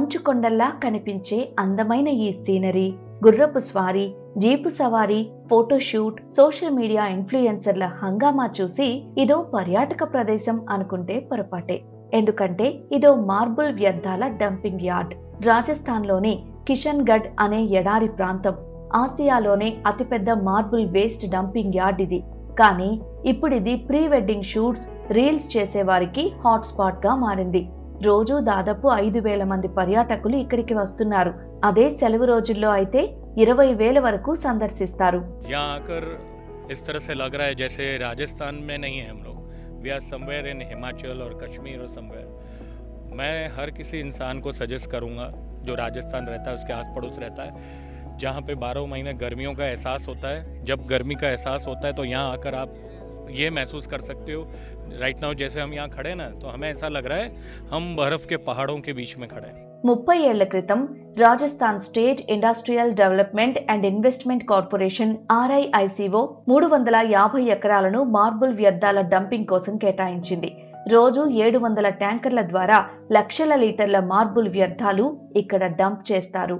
మంచు కొండల్లా కనిపించే అందమైన ఈ సీనరీ, గుర్రపు స్వారీ, జీపు సవారీ, ఫోటోషూట్, సోషల్ మీడియా ఇన్ఫ్లుయెన్సర్ల హంగామా చూసి ఇదో పర్యాటక ప్రదేశం అనుకుంటే పొరపాటే. ఎందుకంటే ఇదో మార్బుల్ వ్యర్థాల డంపింగ్ యార్డ్. రాజస్థాన్లోని కిషన్ గఢ్ అనే ఎడారి ప్రాంతం ఆసియాలోనే అతిపెద్ద మార్బుల్ వేస్ట్ డంపింగ్ యార్డ్ ఇది. కానీ ఇప్పుడిది ప్రీ వెడ్డింగ్ షూట్స్, రీల్స్ చేసేవారికి హాట్ స్పాట్ గా మారింది. రోజు దాదాపు 5,000 మంది పర్యాటకులు ఇక్కడికి వస్తున్నారు. అదే సెలవు రోజుల్లో అయితే 20,000 వరకు సందర్శిస్తారు. इस तरह से लग रहा है जैसे राजस्थान में नहीं है हम लोग, we are somewhere in Himachal और कश्मीर और समवेयर। मैं हर किसी इंसान को सजेस्ट करूंगा जो राजस्थान रहता है, उसके आस पड़ोस रहता है, जहाँ पे 12 महीने गर्मियों का एहसास होता है। जब गर्मी का एहसास होता है तो यहाँ आकर आप ये महसूस कर सकते हो। राइट नाउ जैसे हम यहाँ खड़े ना, तो हमें ऐसा लग रहा है हम बर्फ के पहाड़ों के बीच में खड़े हैं। 30 ఏళ్ల క్రితం Rajasthan state industrial development and investment corporation RIICO 350 ఎకరాలను మార్బుల్ వ్యర్థాల డంపింగ్ కోసం కేటాయించింది. రోజు 700 ట్యాంకర్ల ద్వారా లక్షల లీటర్ల మార్బుల్ వ్యర్థాలు ఇక్కడ డంప్ చేస్తారు.